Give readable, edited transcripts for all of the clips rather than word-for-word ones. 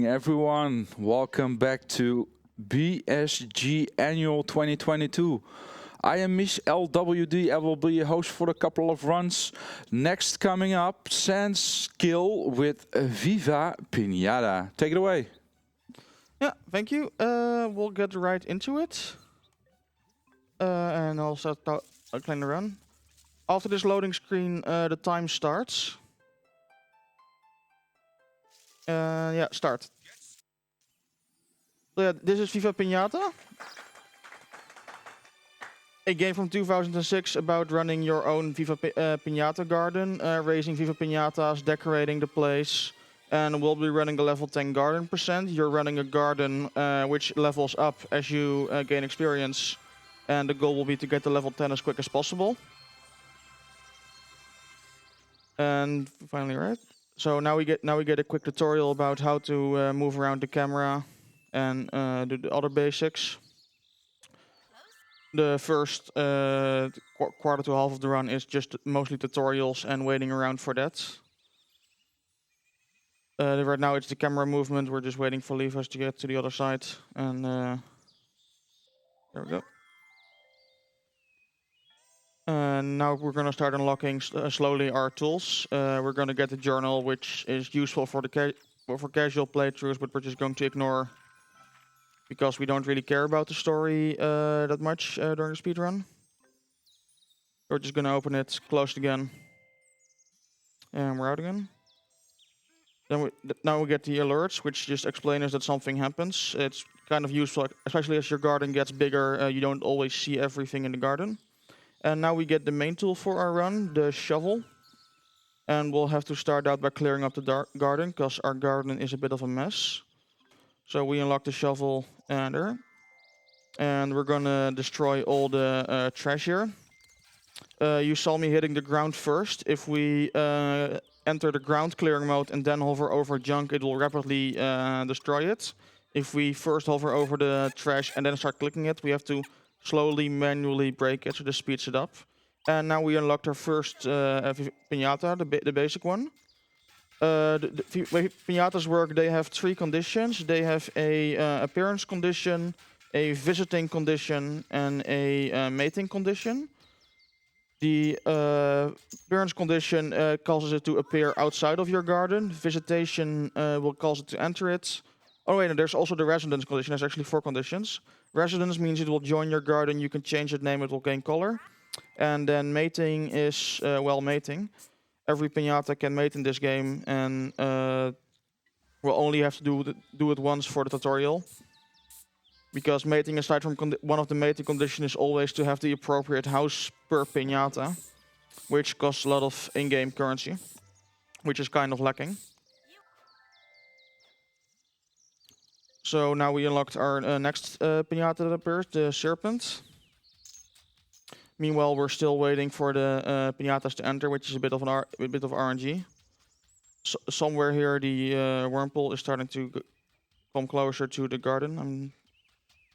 morning, everyone. Welcome back to BSG Annual 2022. I am Mich LWD. I will be your host for a couple of runs. Next coming up, SansSkill with Viva Pinata. Take it away. Yeah, thank you. We'll get right into it. And also a kleine run. After this loading screen, the time starts. Yeah, start. So yeah, this is Viva Pinata. A game from 2006 about running your own Viva Pinata garden, raising Viva Pinatas, decorating the place, and we'll be running the level 10 garden percent. You're running a garden which levels up as you gain experience, and the goal will be to get to level 10 as quick as possible. And finally, right? So now we get a quick tutorial about how to move around the camera and do the other basics. The first quarter to half of the run is just mostly tutorials and waiting around for that. Right now it's the camera movement. We're just waiting for levers to get to the other side, and there we go. And now we're gonna start unlocking slowly our tools. We're gonna get the journal, which is useful for the for casual playthroughs, but we're just going to ignore because we don't really care about the story that much during the speedrun. We're just gonna open it, close it again, and we're out again. Then now we get the alerts, which just explain us that something happens. It's kind of useful, especially as your garden gets bigger. You don't always see everything in the garden. And now we get the main tool for our run, the shovel. And we'll have to start out by clearing up the garden, because our garden is a bit of a mess. So we unlock the shovel there. And we're gonna destroy all the trash here. You saw me hitting the ground first. If we enter the ground clearing mode and then hover over junk, it will rapidly destroy it. If we first hover over the trash and then start clicking it, we have to slowly manually break it, so this speeds it up. And now we unlocked our first pinata, the basic one. The way pinatas work, they have 3 conditions. They have a appearance condition, a visiting condition, and a mating condition. The appearance condition causes it to appear outside of your garden. Visitation will cause it to enter it. Oh wait, no, there's also the residence condition. There's actually 4 conditions. Residence means it will join your garden. You can change its name, it will gain color. And then mating is, well, mating. Every pinata can mate in this game, and we'll only have to do it once for the tutorial. Because mating, aside from one of the mating conditions, is always to have the appropriate house per pinata, which costs a lot of in-game currency, which is kind of lacking. So now we unlocked our next pinata that appears, the serpent. Meanwhile, we're still waiting for the pinatas to enter, which is a bit of RNG. So somewhere here, the wormhole is starting to come closer to the garden.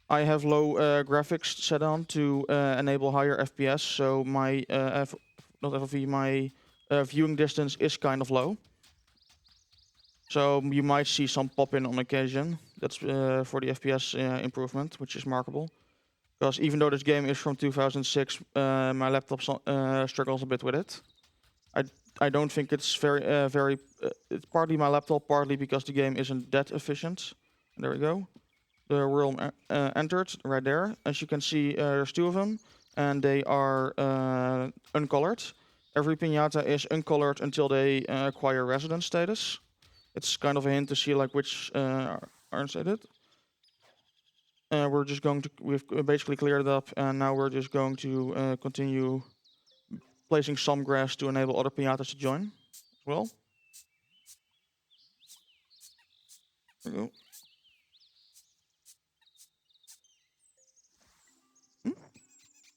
I have low graphics set on to enable higher FPS, so my not FOV, my viewing distance is kind of low. So you might see some pop-in on occasion. That's for the FPS improvement, which is remarkable. Because even though this game is from 2006, my laptop struggles a bit with it. I don't think it's very. It's partly my laptop, partly because the game isn't that efficient. There we go. The world entered right there. As you can see, there's 2 of them, and they are uncolored. Every pinata is uncolored until they acquire resident status. It's kind of a hint to see like which aren't stated. We've basically cleared it up, and now we're just going to continue placing some grass to enable other pinatas to join as well. There we go.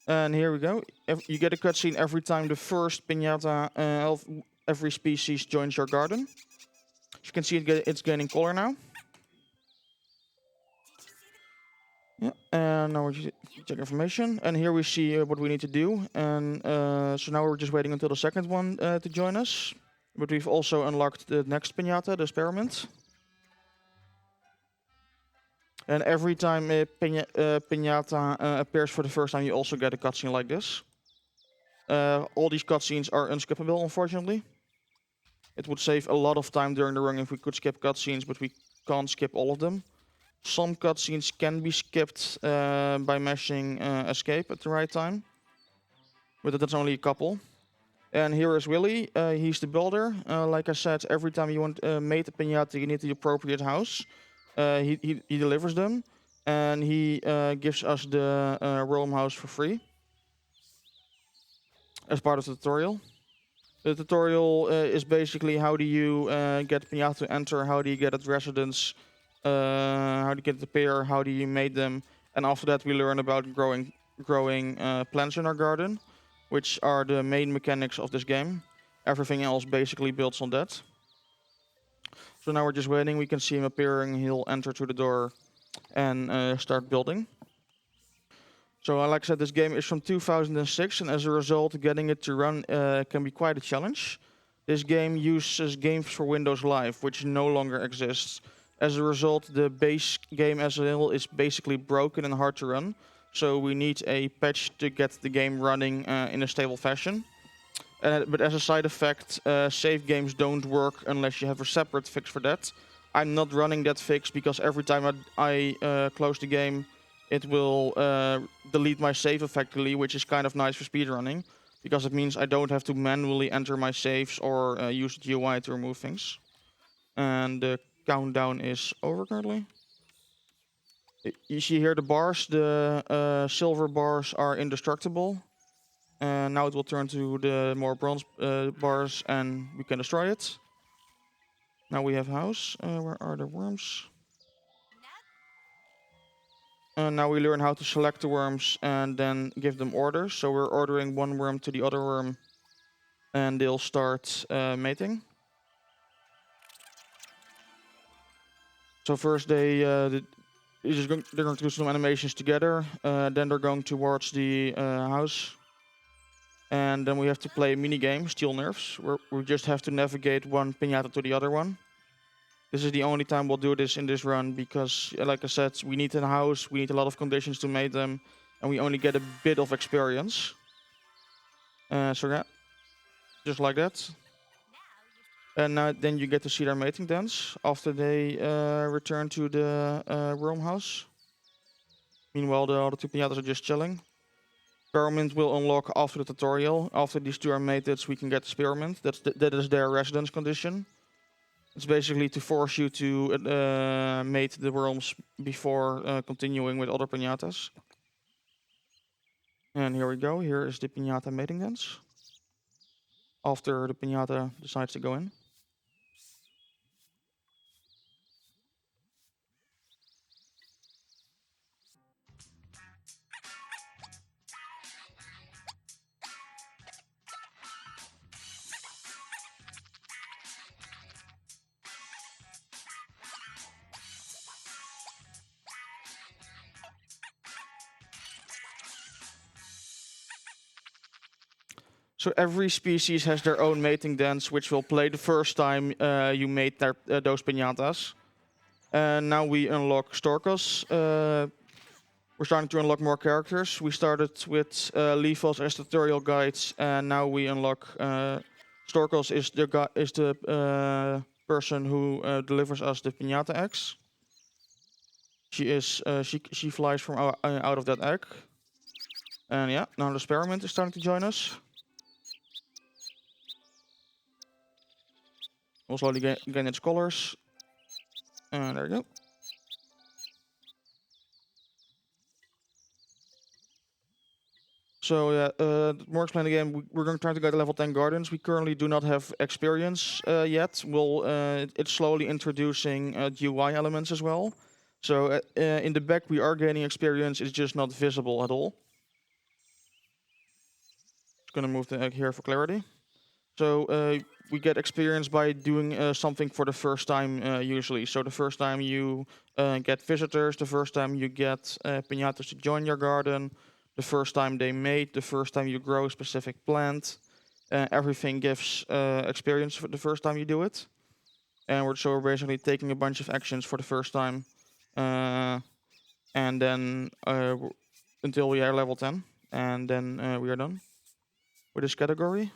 And here we go. You get a cutscene every time the first pinata of every species joins your garden. As you can see, it's gaining color now. Yeah, and now we check information. And here we see what we need to do. And so now we're just waiting until the second one to join us. But we've also unlocked the next pinata, the experiment. And every time a pinata appears for the first time, you also get a cutscene like this. All these cutscenes are unskippable, unfortunately. It would save a lot of time during the run if we could skip cutscenes, but we can't skip all of them. Some cutscenes can be skipped by mashing escape at the right time, but that's only a couple. And here is Willy. He's the builder. Like I said, every time you want made a pinata, you need the appropriate house. He delivers them, and he gives us the realm house for free as part of the tutorial. The tutorial is basically how do you get pinata to enter, how do you get its residence, how do you get the pair, how do you mate them, and after that we learn about growing plants in our garden, which are the main mechanics of this game. Everything else basically builds on that. So now we're just waiting. We can see him appearing. He'll enter through the door and start building. So like I said, this game is from 2006, and as a result, getting it to run can be quite a challenge. This game uses Games for Windows Live, which no longer exists. As a result, the base game as a whole is basically broken and hard to run. So we need a patch to get the game running in a stable fashion. But as a side effect, save games don't work unless you have a separate fix for that. I'm not running that fix because every time I close the game, it will delete my save effectively, which is kind of nice for speedrunning, because it means I don't have to manually enter my saves or use the GUI to remove things. And the countdown is over currently. You see here the bars, the silver bars are indestructible. And now it will turn to the more bronze bars and we can destroy it. Now we have house. Where are the worms? And now we learn how to select the worms and then give them orders. So we're ordering one worm to the other worm and they'll start mating. So first they're going to do some animations together. Then they're going towards the house. And then we have to play a mini game, Steel Nerves, where we just have to navigate one pinata to the other one. This is the only time we'll do this in this run because, like I said, we need a house, we need a lot of conditions to mate them, and we only get a bit of experience. So yeah, just like that. And then you get to see their mating dance after they return to the realm house. Meanwhile, the other two pinatas are just chilling. Experiment will unlock after the tutorial. After these two are mated, we can get the experiment. That is their residence condition. It's basically to force you to mate the worms before continuing with other pinatas. And here we go. Here is the pinata mating dance. After the pinata decides to go in. So every species has their own mating dance, which will play the first time you mate those pinatas. And now we unlock Storkos. We're starting to unlock more characters. We started with Levos as tutorial guides, and now we unlock Storkos is the person who delivers us the pinata eggs. She flies from out of that egg. And yeah, now the experiment is starting to join us. We'll slowly gain its colors. And there you go. So yeah, more explain again. We're going to try to get to level 10 gardens. We currently do not have experience yet. It's slowly introducing GUI elements as well. So in the back we are gaining experience. It's just not visible at all. Just gonna move the egg here for clarity. So we get experience by doing something for the first time usually. So the first time you get visitors, the first time you get pinatas to join your garden, the first time they mate, the first time you grow a specific plant, everything gives experience for the first time you do it. And we're basically taking a bunch of actions for the first time and then until we are level 10, and then we are done with this category.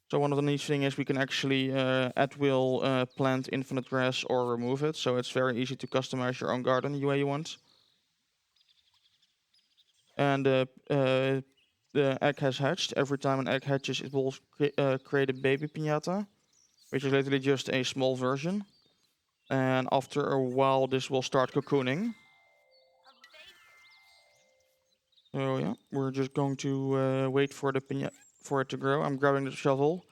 So one of the neat things is we can actually at will plant infinite grass or remove it. So it's very easy to customize your own garden the way you want. And the egg has hatched. Every time an egg hatches, it will create a baby pinata, which is literally just a small version. And after a while, this will start cocooning. So yeah, we're just going to wait for it to grow. I'm grabbing the shovel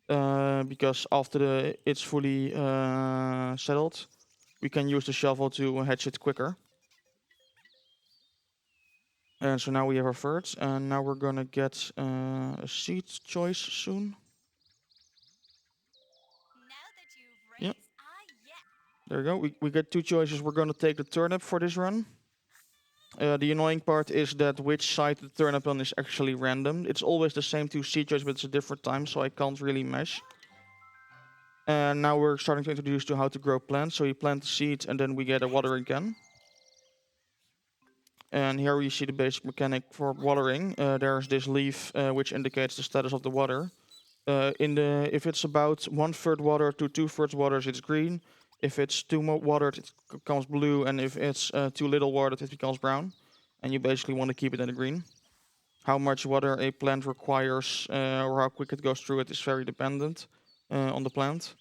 because after it's fully settled, we can use the shovel to hatch it quicker. And so now we have our birds, and now we're gonna get a seed choice soon. Yeah. There we go. We get 2 choices. We're gonna take the turnip for this run. The annoying part is that which side the turnip on is actually random. It's always the same 2 seed choices, but it's a different time, so I can't really mesh. And now we're starting to introduce to how to grow plants. So you plant the seeds, and then we get a watering can. And here we see the basic mechanic for watering. There's this leaf which indicates the status of the water. If it's about 1/3 water to 2/3 water, it's green. If it's too much watered, it becomes blue, and if it's too little watered, it becomes brown. And you basically want to keep it in the green. How much water a plant requires or how quick it goes through it is very dependent on the plant.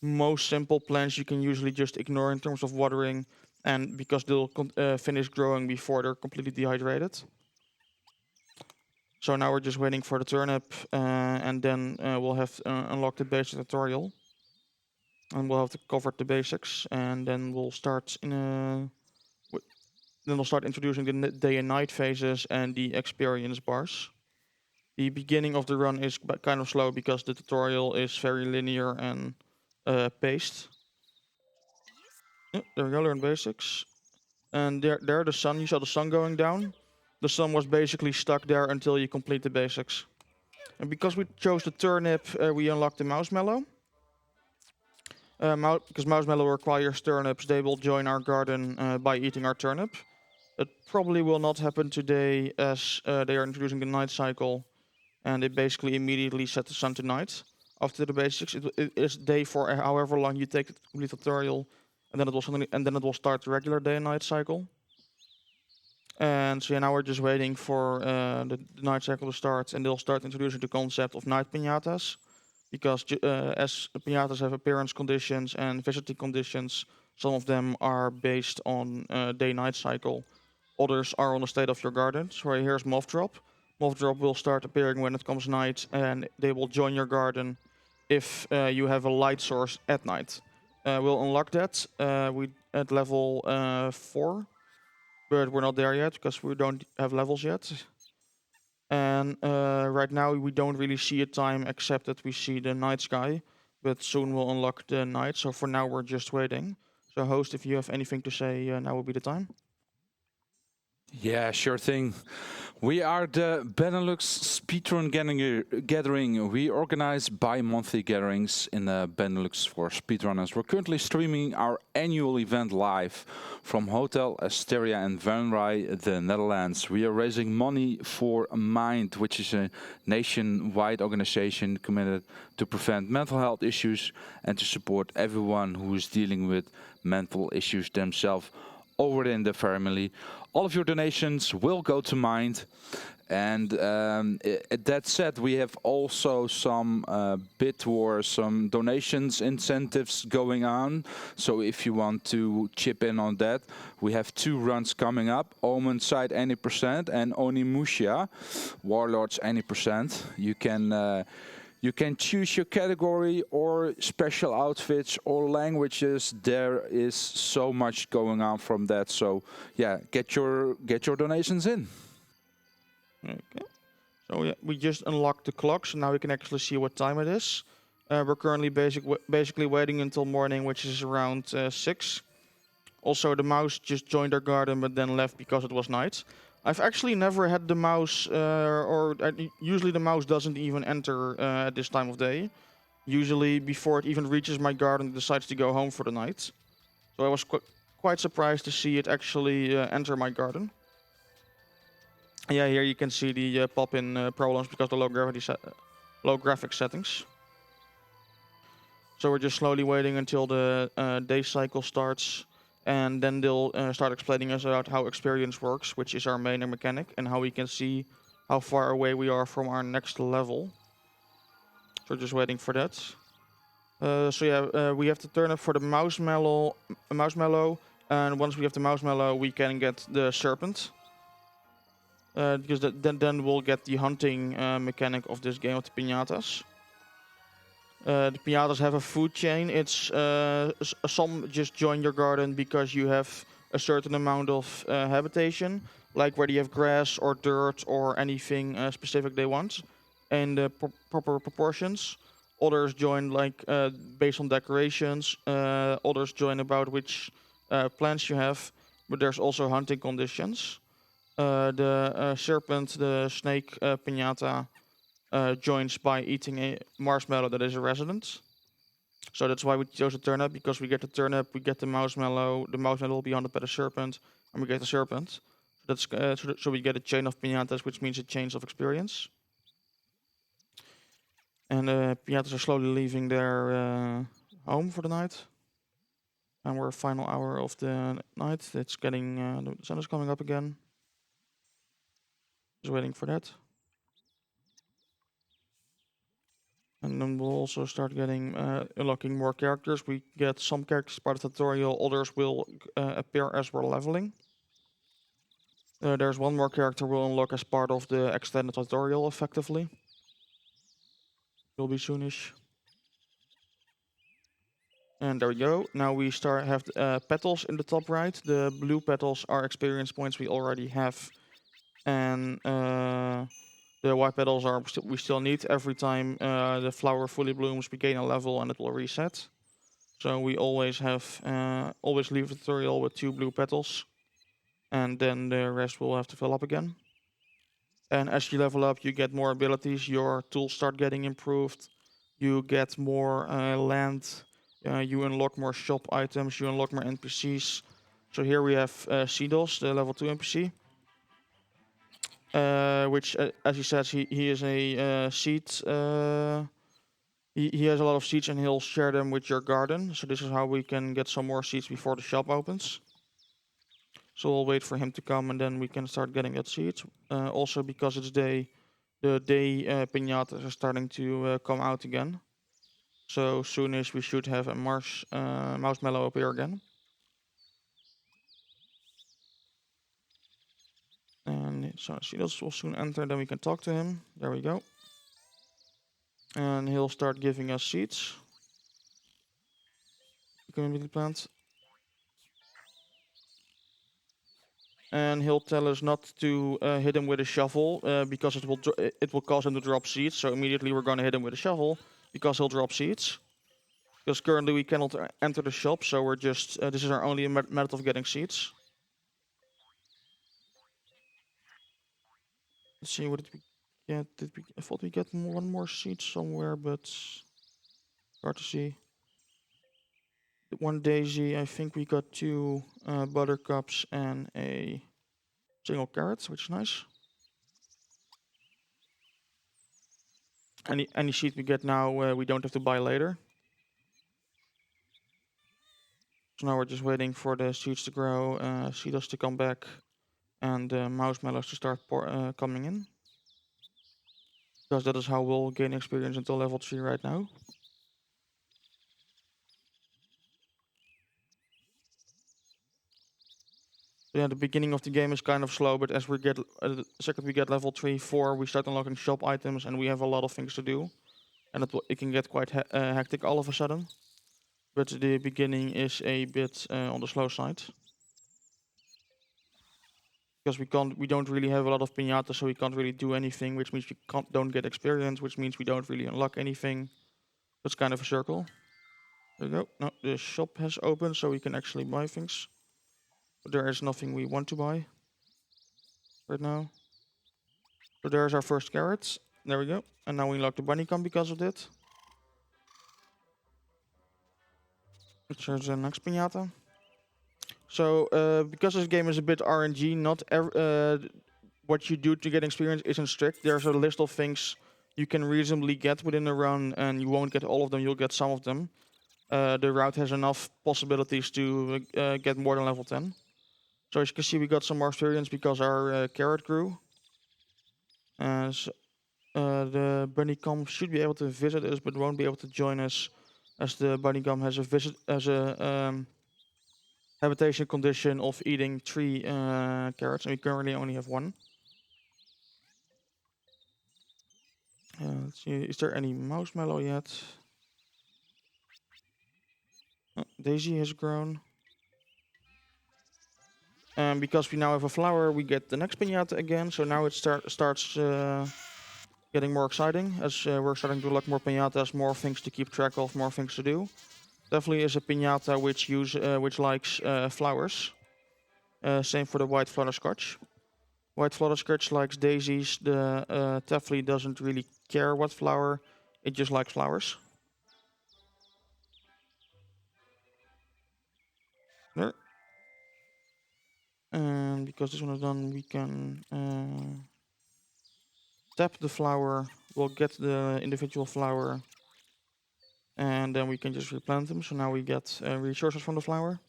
Most simple plants you can usually just ignore in terms of watering, and because they'll finish growing before they're completely dehydrated. So now we're just waiting for the turnip, and then we'll have to unlock the basic tutorial. And we'll have to cover the basics, and then we'll start introducing the day and night phases and the experience bars. The beginning of the run is kind of slow because the tutorial is very linear and paced. There we go, learn basics. And there the sun, you saw the sun going down. The sun was basically stuck there until you complete the basics. And because we chose the turnip, we unlocked the marshmallow. Because marshmallow requires turnips, they will join our garden by eating our turnip. It probably will not happen today as they are introducing the night cycle, and they basically immediately set the sun to night. After the basics, it is day for however long you take the complete tutorial, and then it will start the regular day and night cycle. And so yeah, now we're just waiting for the night cycle to start, and they'll start introducing the concept of night pinatas, because as pinatas have appearance conditions and visiting conditions, some of them are based on day-night cycle, others are on the state of your garden. So here's Moth Drop. Moth Drop will start appearing when it comes night, and they will join your garden if you have a light source at night. We'll unlock that we at level 4. But we're not there yet because we don't have levels yet. And right now we don't really see a time except that we see the night sky. But soon we'll unlock the night. So for now we're just waiting. So host, if you have anything to say, now will be the time. Yeah, sure thing. We are the Benelux Speedrun gathering. We organize bi-monthly gatherings in the Benelux for speedrunners. We're currently streaming our annual event live from Hotel Asteria in Venray, the Netherlands. We are raising money for Mind, which is a nationwide organization committed to prevent mental health issues and to support everyone who is dealing with mental issues themselves or within the family. All of your donations will go to Mind. And that said, we have also some bid wars, some donations incentives going on. So if you want to chip in on that, we have 2 runs coming up. Omen Side any percent and Onimusha, Warlords any percent. You can choose your category or special outfits or languages. There is so much going on from that. So yeah, get your donations in. Okay. So yeah, we just unlocked the clock, so now we can actually see what time it is. We're currently basically waiting until morning, which is around 6. Also, the mouse just joined our garden, but then left because it was night. I've actually never had the mouse, usually the mouse doesn't even enter at this time of day. Usually, before it even reaches my garden, it decides to go home for the night. So I was quite surprised to see it actually enter my garden. Yeah, here you can see the pop-in problems because of the low graphic settings. So we're just slowly waiting until the day cycle starts, and then they'll start explaining us about how experience works, which is our main mechanic, and how we can see how far away we are from our next level. So we're just waiting for that. So yeah, we have to turn up for the marshmallow, and once we have the marshmallow, we can get the serpent. Because then we'll get the hunting mechanic of this game of the pinatas. The pinatas have a food chain. It's some just join your garden because you have a certain amount of habitation, like where you have grass or dirt or anything specific they want, and the proper proportions. Others join like based on decorations. Others join about which plants you have, but there's also hunting conditions. The serpent, the snake pinata, joins by eating a marshmallow that is a resident. So that's why we chose the turnip, because we get the turnip, we get the marshmallow will be hunted by the serpent, and we get the serpent. That's so we get a chain of pinatas, which means a chain of experience. And pinatas are slowly leaving their home for the night. And we're final hour of the night. It's getting the sun is coming up again. Just waiting for that. And then we'll also start getting unlocking more characters. We get some characters part of the tutorial, others will appear as we're leveling. There's one more character we'll unlock as part of the extended tutorial, effectively. Will be soonish. And there we go. Now we have petals in the top right. The blue petals are experience points we already have, and the white petals are we still need. Every time the flower fully blooms, we gain a level and it will reset. So we always leave the tutorial with 2 blue petals, and then the rest will have to fill up again. And as you level up, you get more abilities. Your tools start getting improved. You get more land. You unlock more shop items. You unlock more NPCs. So here we have Seedles, the level 2 NPC. Which, as he says, he is a seed. He has a lot of seeds and he'll share them with your garden. So this is how we can get some more seeds before the shop opens. So we'll wait for him to come and then we can start getting that seeds. Also because it's day, the day pinatas are starting to come out again. So soonish we should have a marshmallow appear again. And so Seedles will soon enter, then we can talk to him. There we go. And he'll start giving us seeds. Community plant. And he'll tell us not to hit him with a shovel because it will cause him to drop seeds. So immediately we're going to hit him with a shovel because he'll drop seeds. Because currently we cannot enter the shop, so we're just this is our only method of getting seeds. Let's see, what did we get? I thought we get one more seed somewhere, but hard to see. One daisy, I think we got 2 buttercups and a single carrot, which is nice. Any seed we get now, we don't have to buy later. So now we're just waiting for the seeds to grow, seedles to come back, and marshmallows to start coming in. Because that is how we'll gain experience until level 3 right now. So yeah, the beginning of the game is kind of slow, but as we get the second we get level 3, 4, we start unlocking shop items, and we have a lot of things to do, and it can get quite hectic all of a sudden. But the beginning is a bit on the slow side. Because we don't really have a lot of pinatas, so we can't really do anything, which means we don't get experience, which means we don't really unlock anything. That's kind of a circle. There we go. Now the shop has opened, so we can actually buy things. But there is nothing we want to buy right now. So there's our first carrots. There we go. And now we unlock the bunny cam because of that. Which is the next pinata. So because this game is a bit RNG, not what you do to get experience isn't strict. There's a list of things you can reasonably get within a run, and you won't get all of them. You'll get some of them. The route has enough possibilities to get more than level 10. So as you can see, we got some more experience because our carrot grew. As the bunny gum should be able to visit us, but won't be able to join us, as the bunny gum has a habitation condition of eating 3 carrots, and we currently only have 1. Let's see, is there any marshmallow yet? Daisy has grown. And because we now have a flower, we get the next pinata again. So now it starts getting more exciting, as we're starting to look more pinatas, more things to keep track of, more things to do. Definitely is a pinata which likes flowers. Same for the white flutterscotch. White flutterscotch likes daisies. The Tefli doesn't really care what flower, it just likes flowers. There. And because this one is done, we can tap the flower, we'll get the individual flower, and then we can just replant them. So now we get resources from the flower.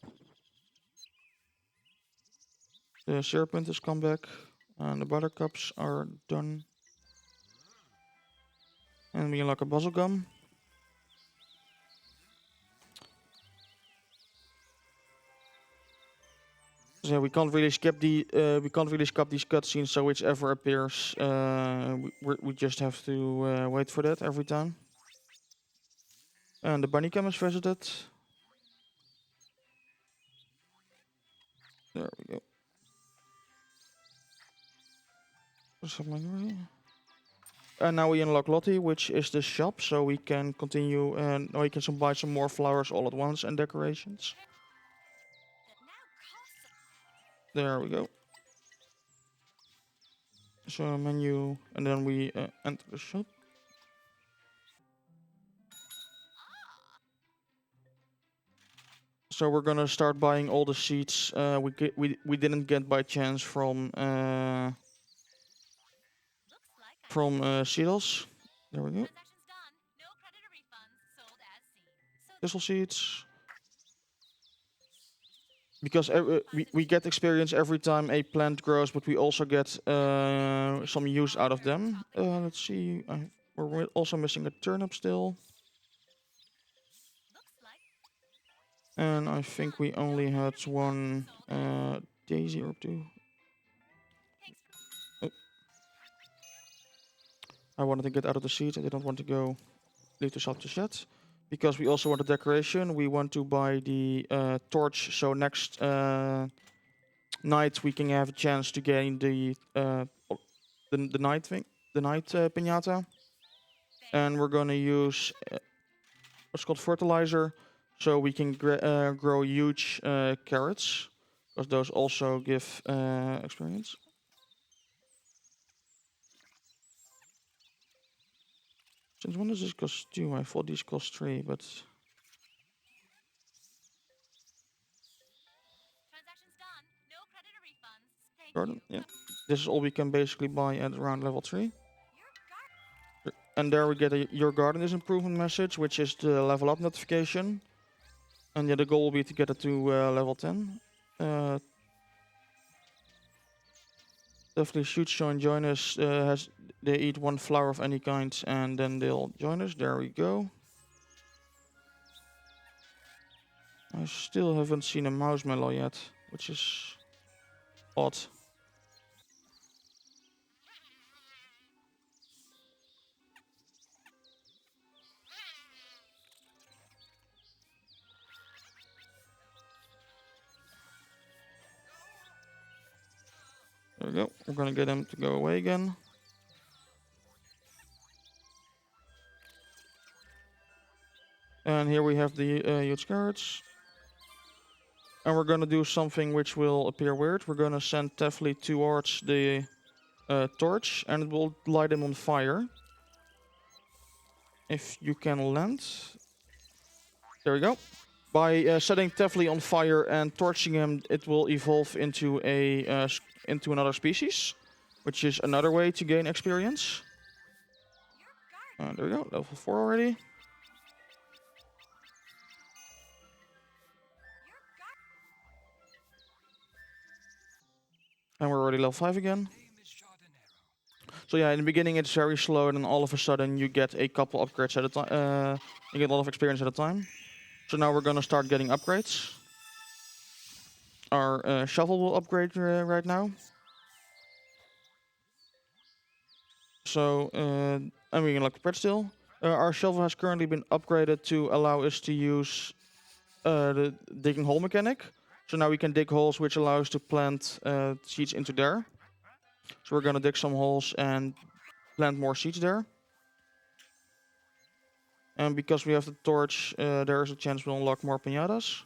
The serpent has come back, and the buttercups are done. And we unlock a puzzle gum. So we can't really skip these cutscenes. So whichever appears, we just have to wait for that every time. And the bunny cam is visited. There we go. And now we unlock Lottie, which is the shop, so we can continue and we can buy some more flowers all at once and decorations. There we go. So menu, and then we enter the shop. So we're gonna start buying all the seeds we didn't get by chance from Seedles. There we go. Thistle seeds. Because we get experience every time a plant grows, but we also get some use out of them. Let's see, we're also missing a turnip still. And I think we only had 1 daisy or 2. Oh. I wanted to get out of the seeds. I didn't want to go leave the shop just yet. Because we also want a decoration, we want to buy the torch. So next night we can have a chance to gain the night thing, the night pinata. And we're gonna use what's called fertilizer, so we can grow huge carrots, because those also give experience. Since when does this cost 2? I thought these cost 3, but... Garden, yeah. This is all we can basically buy at around level 3. And there we get a your garden is improvement message, which is the level up notification. And yeah, the goal will be to get it to level 10. Definitely should join us. They eat 1 flower of any kind, and then they'll join us. There we go. I still haven't seen a marshmallow yet, which is odd. There we go. We're gonna get him to go away again. And here we have the huge carrots. And we're gonna do something which will appear weird. We're gonna send Tefli towards the torch, and it will light him on fire. If you can land. There we go. By setting Tefli on fire and torching him, it will evolve into into another species, which is another way to gain experience. There we go, level 4 already. And we're already level 5 again. So yeah, in the beginning it's very slow, and then all of a sudden you get a couple upgrades at a time. You get a lot of experience at a time. So now we're gonna start getting upgrades. Our shovel will upgrade right now. So, and we can look at still. Our shovel has currently been upgraded to allow us to use the digging hole mechanic. So now we can dig holes, which allows us to plant seeds into there. So we're gonna dig some holes and plant more seeds there. And because we have the torch, there is a chance we'll unlock more pinatas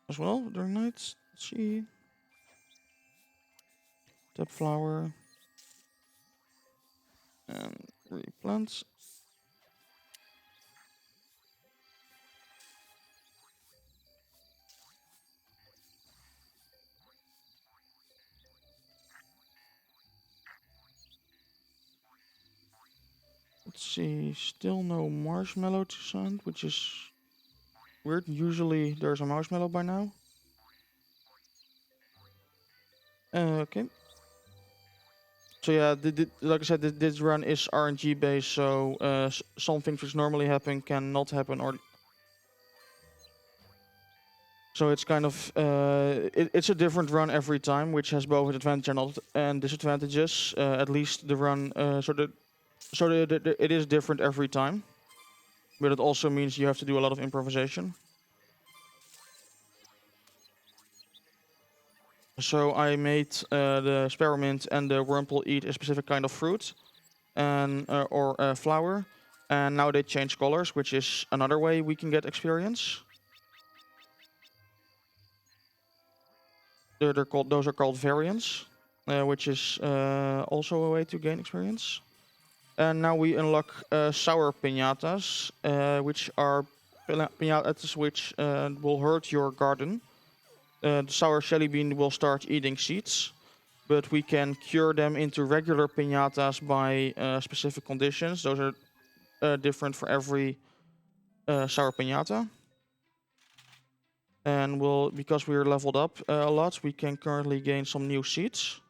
as well during nights. Let's see. Tap flower. And replant. Let's see, still no marshmallow to send, which is weird. Usually there's a marshmallow by now. Okay. So yeah, like I said, this run is RNG based, so some things which normally happen cannot happen, or so it's kind of it's a different run every time, which has both advantages and disadvantages. At least the run, it is different every time, but it also means you have to do a lot of improvisation. So I made the spearmint and the wormhole eat a specific kind of fruit and or flower, and now they change colors, which is another way we can get experience. Those are called variants, which is also a way to gain experience. And now we unlock sour pinatas, which are pinatas which will hurt your garden. The sour jelly bean will start eating seeds, but we can cure them into regular pinatas by specific conditions. Those are different for every sour pinata. And because we're leveled up a lot, we can currently gain some new seeds.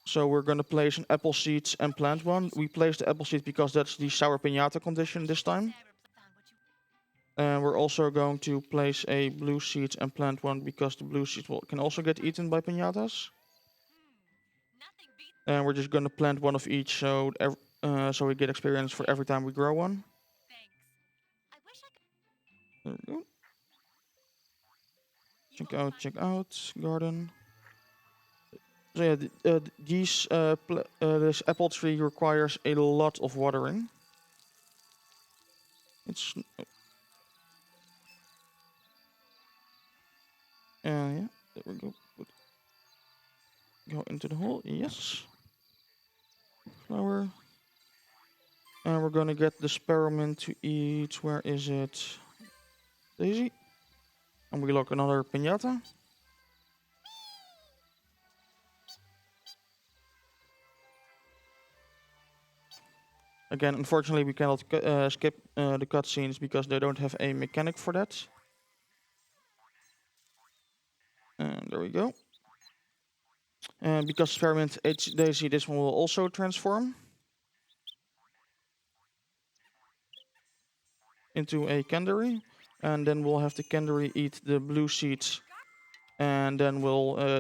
So we're going to place an apple seed and plant one. We place the apple seed because that's the sour pinata condition this time. And we're also going to place a blue seed and plant one because the blue seed can also get eaten by pinatas. And we're just going to plant one of each, so we get experience for every time we grow one. There we go. Check out, garden. So yeah, this apple tree requires a lot of watering. It's yeah, there we go. Go into the hole, yes. Flower. And we're gonna get the spearmint to eat. Where is it? Daisy. And we lock another pinata. Again, unfortunately, we cannot skip the cutscenes because they don't have a mechanic for that. And there we go. And because spearmint ate Daisy, this one will also transform into a candery. And then we'll have the candery eat the blue seeds. And then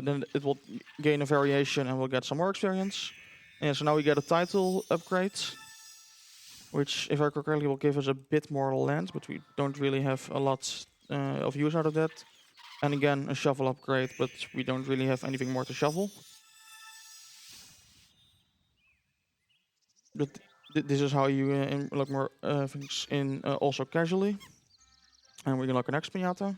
then it will gain a variation and we'll get some more experience. And so now we get a title upgrade, which, if I recall correctly, will give us a bit more land, but we don't really have a lot of use out of that. And again, a shovel upgrade, but we don't really have anything more to shovel. But this is how you unlock more things in also casually. And we can unlock an next pinata.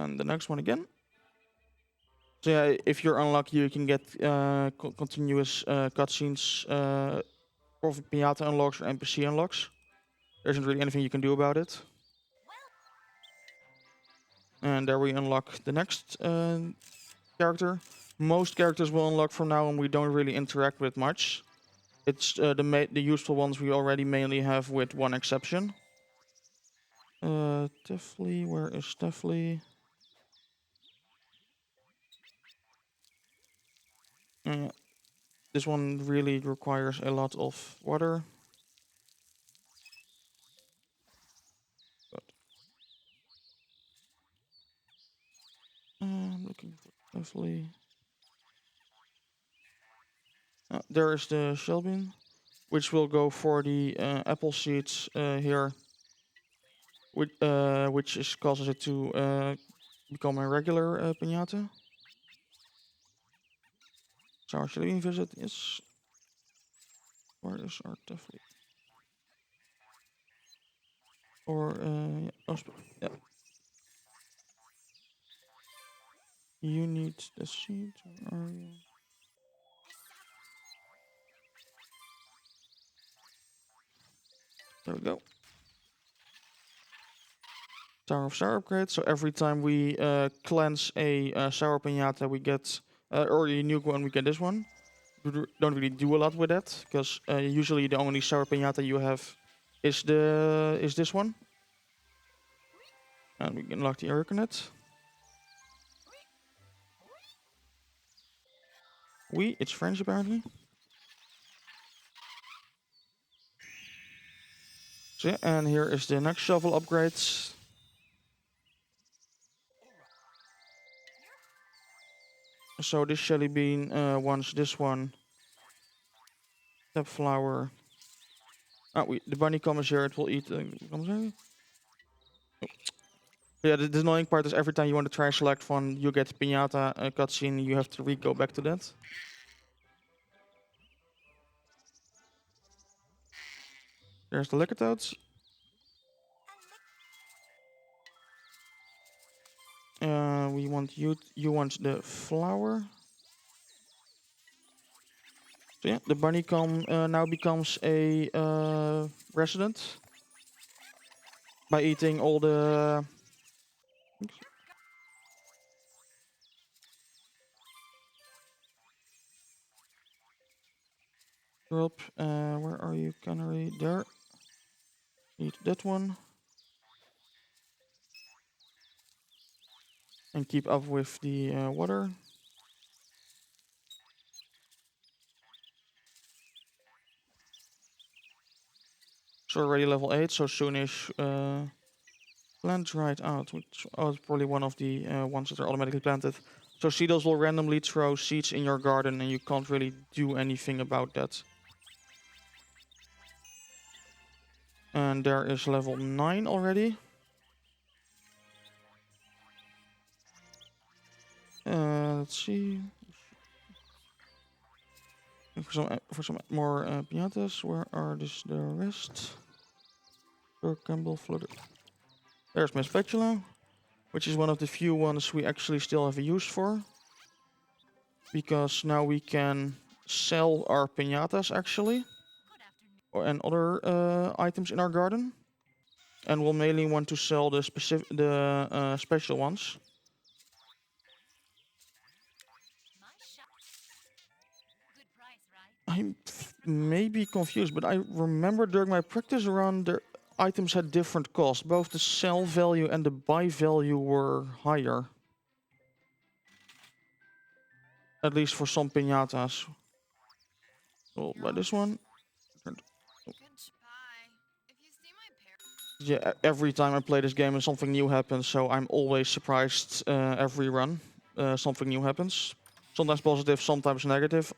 And the next one again. So yeah, if you're unlucky, you can get continuous cutscenes for Pinata unlocks or NPC unlocks. There isn't really anything you can do about it. And there we unlock the next character. Most characters will unlock from now on. We don't really interact with much. It's the useful ones we already mainly have, with one exception. Tefli, where is Tefli? This one really requires a lot of water. But I'm looking for Tefli. There is the shell bean, which will go for the apple seeds here, which causes it to become a regular pinata. So our shell bean visit is... Where is our Tefli? Or yeah. You need the seeds. Where are you? There we go. Tower of Sour upgrade. So every time we cleanse a sour pinata, we get, or a nuke one, we get this one. We don't really do a lot with that, because usually the only sour pinata you have is this one. And we can unlock the Hurricanet. It's French apparently. So yeah, and here is the next shovel upgrades. So this Shelly Bean wants this one. Tap flower. The bunny comes here, it will eat. Yeah, the annoying part is every time you want to try and select one, you get Pinata cutscene, you have to go back to that. There's the liquor toads. We want you want the flower. So yeah, the bunny now becomes a resident by eating all the... Drop, where are you, canary? There. Eat that one. And keep up with the water. So already level 8, so soonish. Plant dried out, which it's probably one of the ones that are automatically planted. So seedles will randomly throw seeds in your garden and you can't really do anything about that. And there is level 9 already. Let's see. For some more pinatas, where are the rest? Campbell floater. There's my spatula, which is one of the few ones we actually still have a use for. Because now we can sell our pinatas actually. And other items in our garden. And we'll mainly want to sell the special ones. I may be confused, but I remember during my practice run, the items had different costs. Both the sell value and the buy value were higher. At least for some pinatas. We'll buy this one. Yeah, every time I play this game and something new happens, so I'm always surprised every run. Something new happens. Sometimes positive, sometimes negative.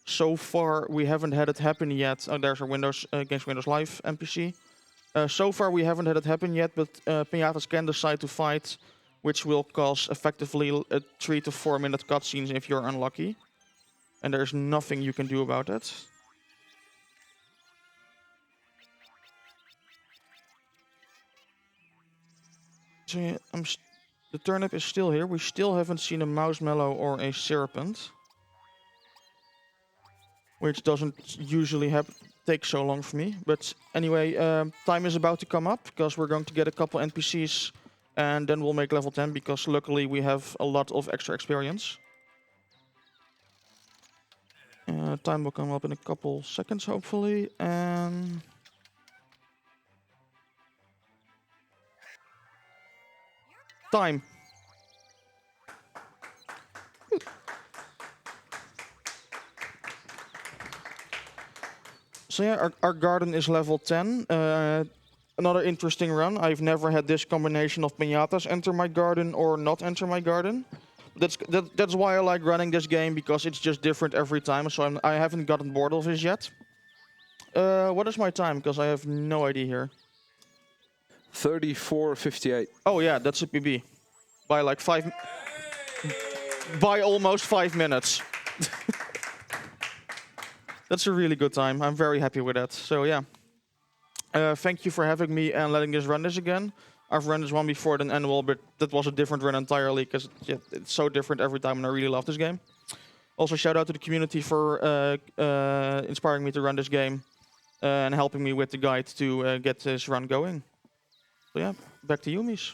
So far, we haven't had it happen yet. Oh, there's our Windows against Windows Live NPC. So far, we haven't had it happen yet, but pinatas can decide to fight, which will cause effectively 3 to 4 minute cutscenes if you're unlucky. And there's nothing you can do about that. So yeah, The turnip is still here. We still haven't seen a marshmallow or a serpent, which doesn't usually take so long for me. But anyway, time is about to come up because we're going to get a couple NPCs and then we'll make level 10 because luckily we have a lot of extra experience. Time will come up in a couple seconds hopefully. And time. So yeah, our garden is level 10. Another interesting run. I've never had this combination of pinatas enter my garden or not enter my garden. That's why I like running this game, because it's just different every time. So I haven't gotten bored of this yet. What is my time? Because I have no idea here. 34:58. Oh yeah, that's a PB. By like by almost 5 minutes. That's a really good time. I'm very happy with that. So yeah. Thank you for having me and letting us run this again. I've run this one before, the annual, but that was a different run entirely because it's so different every time and I really love this game. Also shout out to the community for inspiring me to run this game and helping me with the guide to get this run going. So yeah, back to you, Mies.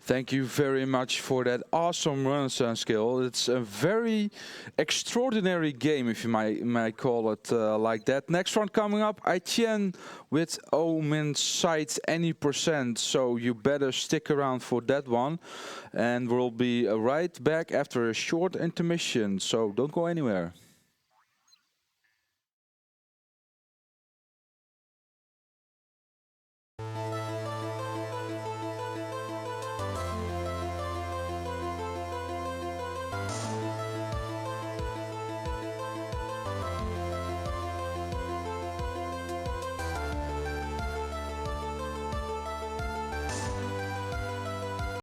Thank you very much for that awesome run, SansSkill. It's a very extraordinary game, if you might call it like that. Next one coming up, Etienne with Omen Sight any %. So you better stick around for that one. And we'll be right back after a short intermission. So don't go anywhere.